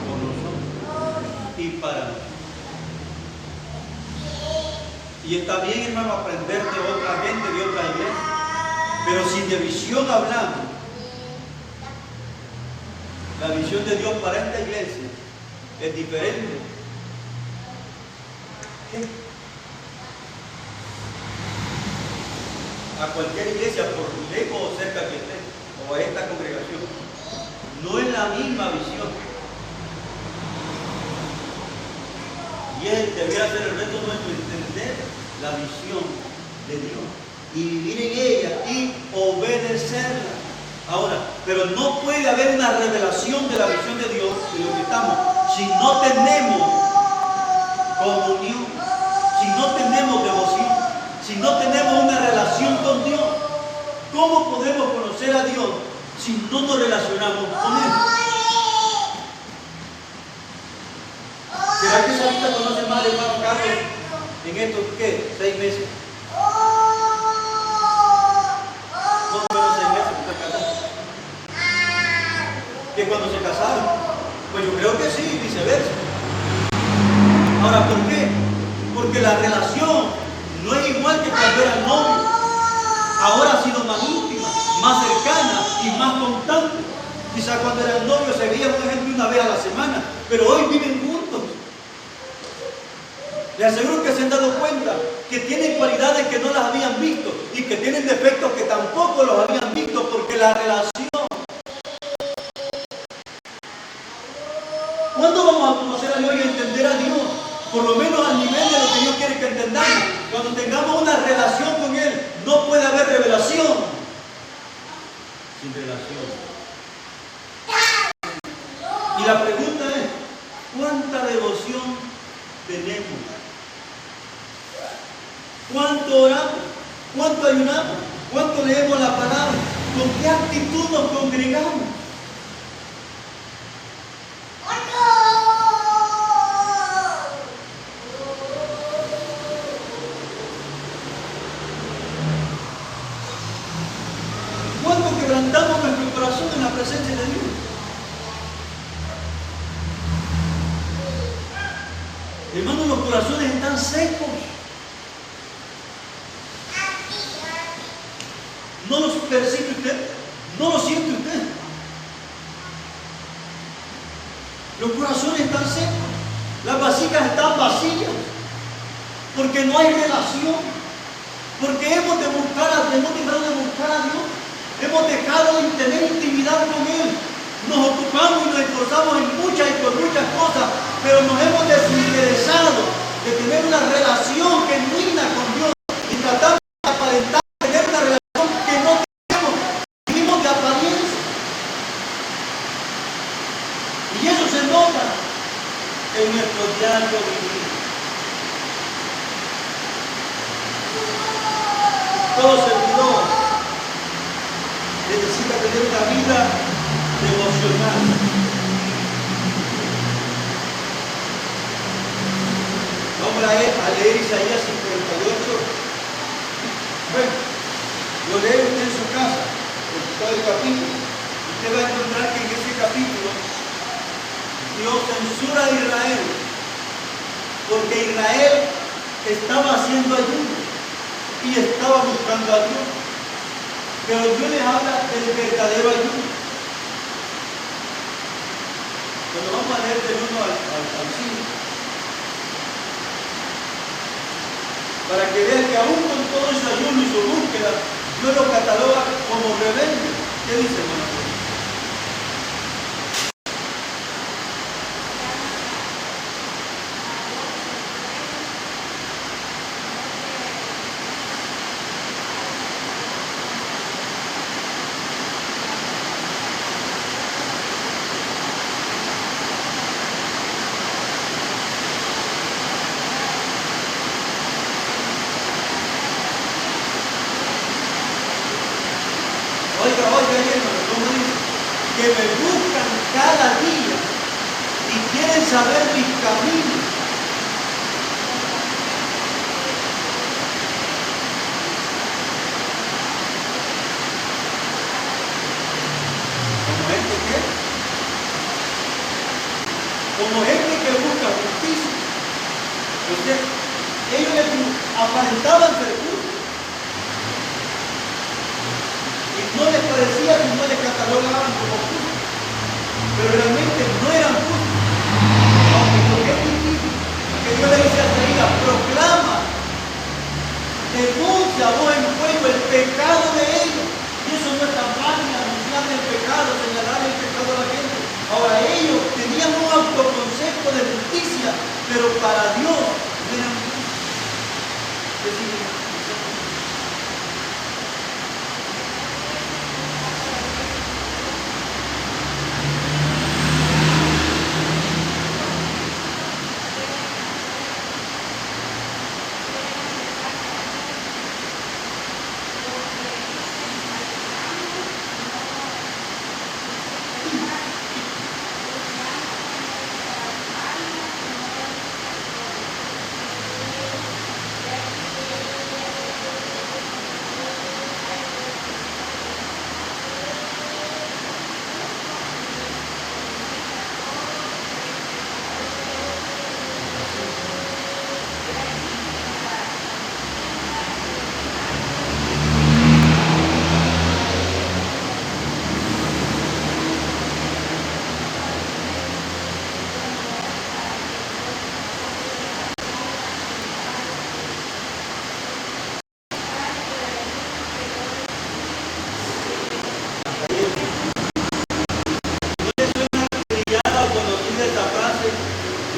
por nosotros y para nosotros. Y está bien, hermano, aprender de otra gente, de otra iglesia. Pero si de visión hablamos, la visión de Dios para esta iglesia es diferente. ¿Qué? A cualquier iglesia, por lejos o cerca que esté, o a esta congregación, no es la misma visión. Y debiera ser el reto nuestro, entender la visión de Dios y vivir en ella y obedecerla. Ahora, pero no puede haber una revelación de la visión de Dios de lo que estamos si no tenemos comunión, si no tenemos devoción, si no tenemos una relación con Dios. ¿Cómo podemos conocer a Dios si no nos relacionamos con Él? ¿Será que Sarita conoce más de hermano Carlos en estos, qué, 6 meses? No menos 6 meses que se casaron. Que cuando se casaron. Pues yo creo que sí, viceversa. Ahora, ¿por qué? Porque la relación no es igual que cuando eran novios. Ahora ha sido más íntima, más cercana y más constante. Quizás cuando eran novios se veían, por ejemplo, una vez a la semana, pero hoy viven juntos. Les aseguro que se han dado cuenta que tienen cualidades que no las habían visto y que tienen defectos que tampoco los habían visto, porque la relación. ¿Cuándo vamos a conocer a Dios y a entender a Dios? Por lo menos al nivel de lo que Dios quiere que entendamos. Cuando tengamos una relación con Él, no puede haber revelación sin relación. Y la pregunta es, ¿cuánta devoción tenemos? ¿Cuánto oramos? ¿Cuánto ayunamos? ¿Cuánto leemos la palabra? ¿Con qué actitud nos congregamos? ¿Cuánto quebrantamos nuestro corazón en la presencia de Dios? Hermanos, los corazones están secos. ¿No los percibe usted? ¿No lo siente usted? Los corazones están secos. Las vasijas están vacías. Porque no hay relación. Porque hemos dejado de buscar a Dios. Hemos dejado de tener intimidad con Él. Nos ocupamos y nos esforzamos en muchas y por muchas cosas, pero nos hemos desinteresado de tener una relación genuina con Dios y tratamos de aparentar tener una relación que no tenemos. Vivimos de apariencia. Y eso se nota en nuestro diario vivir. Todo servidor necesita tener una vida devocional. Vamos a leer Isaías 58. Bueno, lo lee usted en su casa, todo el capítulo. Usted va a encontrar que en ese capítulo Dios censura a Israel, porque Israel estaba haciendo ayuno y estaba buscando a Dios. Pero Dios les habla del verdadero ayuno. Cuando vamos a leer del 1 al 5, para que vean que aún con todo ese ayuno y su búsqueda, Dios lo cataloga como rebelde. ¿Qué dice, hermano? Oiga, hermano, ¿cómo dice? Que me buscan cada día y quieren saber mis caminos. ¿Como gente qué? Como gente que busca justicia. Entonces, ellos aparentaban ser justos. Y parecían y no les catalogaban como justos, pero realmente no eran justos. Aunque lo que es difícil, que Dios le dice a Isaías, proclama, denuncia vos en fuego el pecado de ellos. Y eso no es tan fácil, anunciar el pecado, señalar el pecado a la gente. Ahora ellos tenían un autoconcepto de justicia, pero para Dios no eran justos. ¿Qué significa?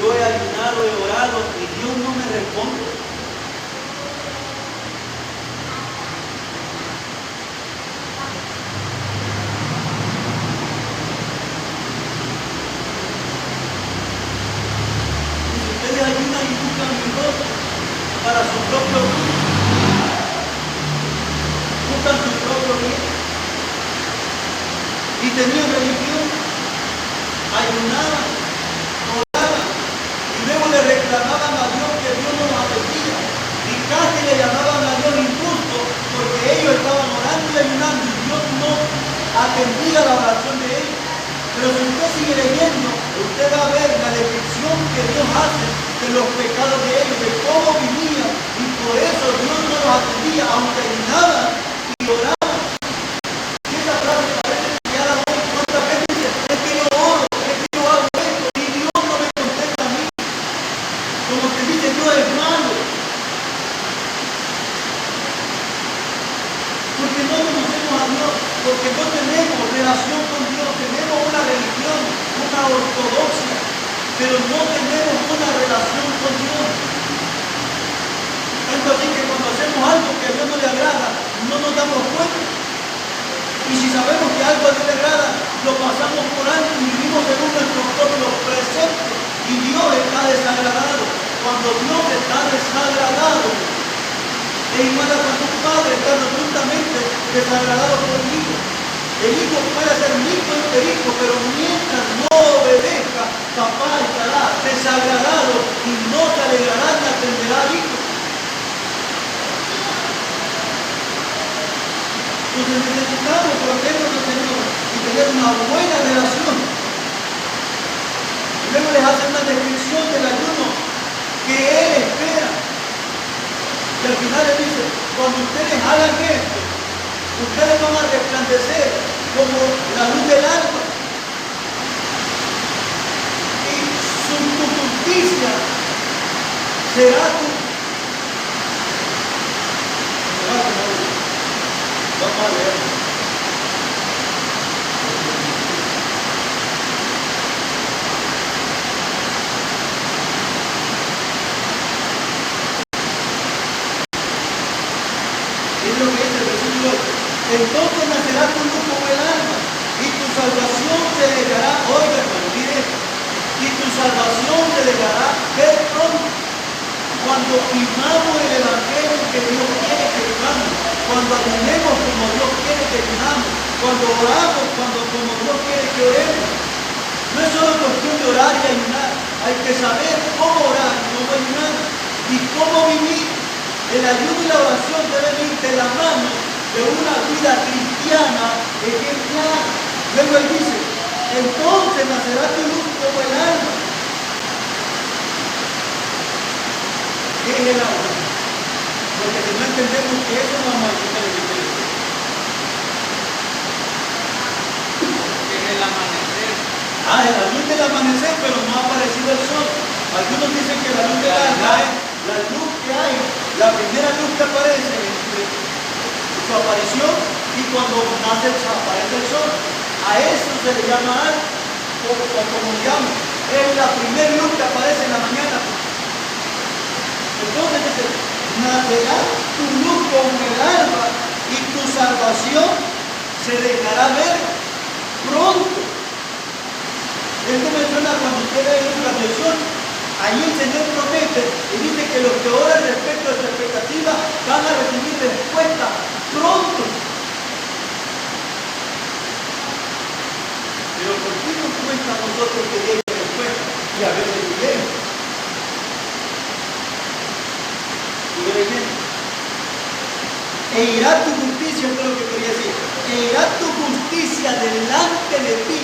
Yo he ayunado, he orado y Dios no me responde. Y si ustedes ayunan y buscan mi rostro para su propio bien, buscan su propio bien y tenían religión, ayunaban, luego le reclamaban a Dios que Dios no los atendía y casi le llamaban a Dios injusto porque ellos estaban orando y ayunando y Dios no atendía la oración de ellos. Pero si usted sigue leyendo, usted va a ver la descripción que Dios hace de los pecados de ellos, de cómo vivían, y por eso Dios no los atendía, aunque ayunaban y oraban. Y esa frase parece criada hoy. ¿Cuántas veces dice, es que yo oro, es que yo hago esto y Dios no me contesta a mí? Como que dice, Dios es malo. Porque no conocemos a Dios, porque no tenemos relación con Dios, tenemos una religión, una ortodoxia, pero no tenemos una relación con Dios. Tanto así que cuando hacemos algo que a Dios no le agrada, no nos damos cuenta. Y si sabemos que algo a Dios le agrada, lo pasamos por alto y vivimos según nuestros propios preceptos. Y Dios está desagradado. Cuando Dios está desagradado, es igual a cuando un padre está rotundamente desagradado por el hijo. El hijo puede ser rico y perico, pero mientras no obedezca, papá estará desagradado y no se alegrará ni atenderá al hijo. Entonces necesitamos protegernos del Señor y tener una buena relación. Y luego les hace una descripción del ayuno que Él espera. Y al final les dice, cuando ustedes hagan esto, ustedes van a resplandecer como la luz del alba. Y su justicia será tu... Vamos a leer. Es lo que dice el versículo 8. Entonces nacerá tu luz como el alma y tu salvación se dejará, oiga hermano, mire, y tu salvación se dejará ver pronto. Cuando vivamos el evangelio que Dios quiere que vivamos, cuando ayunemos como Dios quiere que vivamos, cuando oramos como Dios quiere que oremos. No es solo cuestión de orar y ayunar, hay que saber cómo orar, cómo ayunar y cómo vivir. El ayuno y la oración deben ir de la mano de una vida cristiana ejemplar. Luego él dice, entonces nacerá tu luz como el alma. ¿Qué es el agua? Porque si no entendemos que eso no vamos a entender el misterio. Ah, la luz del amanecer, pero no ha aparecido el sol. Algunos dicen que la luz del alba es la luz que hay, la primera luz que aparece entre su aparición y cuando aparece el sol. A eso se le llama alba, o como llaman. Es la primera luz que aparece en la mañana. Entonces dice, nacerá tu luz como el alba y tu salvación se dejará ver pronto. Esto me suena cuando usted ve en la lección, ahí el Señor promete y dice que los que oran respecto a su expectativa van a recibir respuesta pronto. Pero ¿por qué nos cuesta a nosotros que llegue respuesta? Y a veces no llega. E irá tu justicia, esto es lo que quería decir, e irá tu justicia delante de ti.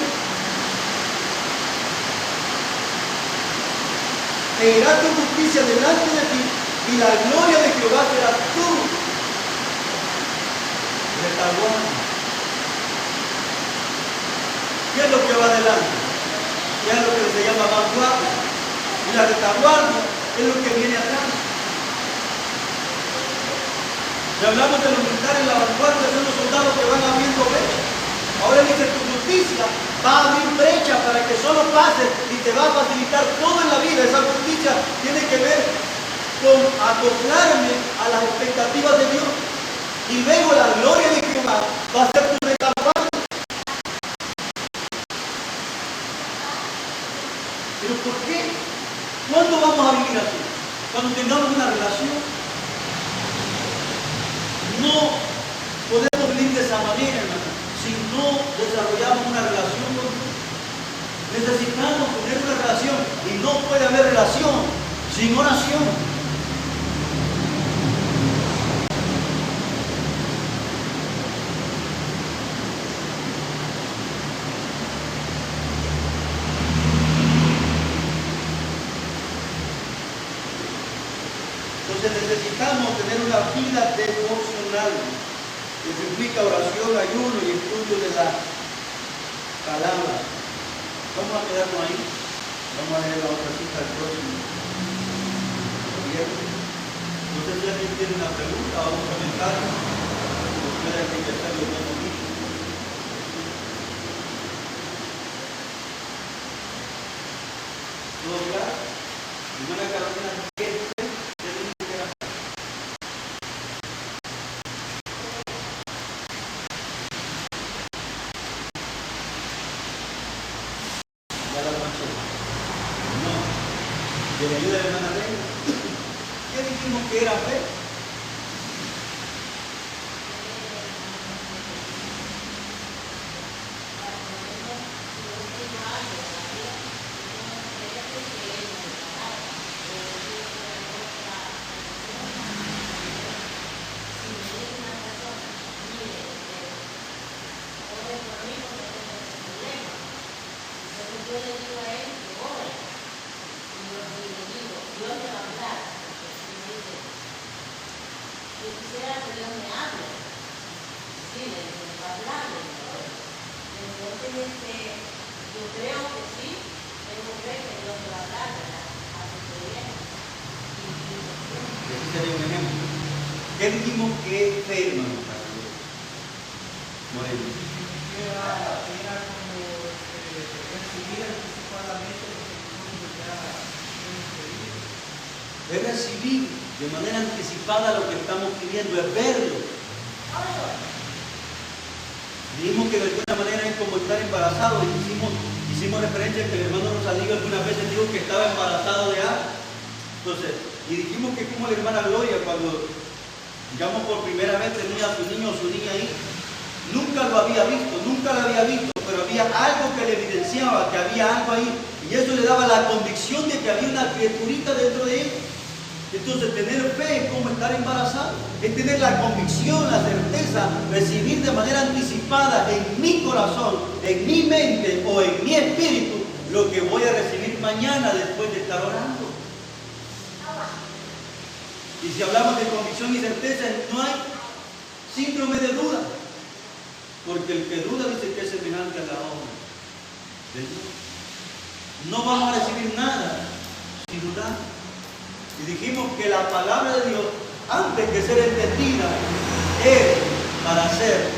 E irá tu justicia delante de ti, y la gloria de Jehová será tu retaguardia. ¿Qué es lo que va adelante? ¿Qué es lo que se llama vanguardia? Y la retaguardia es lo que viene atrás. Si hablamos de los militares, la vanguardia son los soldados que van abriendo brechas. Ahora dice, tu justicia va a abrir brecha para que solo pases y te va a facilitar todo en la vida. Esa justicia tiene que ver con acoplarme a las expectativas de Dios. Y luego la gloria de Jehová va a ser tu retaguardia. ¿Pero por qué? ¿Cuándo vamos a vivir así? Cuando tengamos una relación. No podemos vivir de esa manera, hermano, si no desarrollamos una relación con Dios. Necesitamos tener una relación y no puede haber relación sin oración. Entonces necesitamos tener una vida devocional, que implica oración, ayuno y estudio de la palabra. Vamos a quedarnos ahí. Vamos a leer la otra cita el próximo viernes. No sé si alguien tiene una pregunta o un comentario. Nos puede enriquecer los dos domingos. ¿Todo claro? Hermana Carolina, ¿qué? De la ayuda de la hermana Reina. ¿Qué dijimos que era fe? ¿Qué dijimos que fe, hermano? Moreno. Era como recibir anticipadamente lo que nosotros ya hemos pedido. Es recibir de manera anticipada lo que estamos pidiendo, es verlo. Dijimos que de alguna manera es como estar embarazado y hicimos referencia a que el hermano Rosalío algunas veces dijo que estaba embarazado de algo. Entonces, y dijimos que como la hermana Gloria cuando, digamos, por primera vez tenía a su niño o su niña ahí, nunca lo había visto, nunca lo había visto, pero había algo que le evidenciaba que había algo ahí, y eso le daba la convicción de que había una criaturita dentro de él. Entonces, tener fe es como estar embarazado, es tener la convicción, la certeza, recibir de manera anticipada en mi corazón, en mi mente o en mi espíritu lo que voy a recibir mañana después de estar orando. Y si hablamos de convicción y certeza, no hay síndrome de duda, porque el que duda dice que es semejante a la obra de Dios. no vamos a recibir nada si dudamos. Y dijimos que la palabra de Dios, antes que ser entendida, es para ser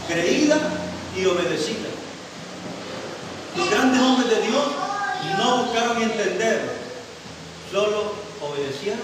creída y obedecida. Los grandes hombres de Dios no buscaron entender, solo obedecieron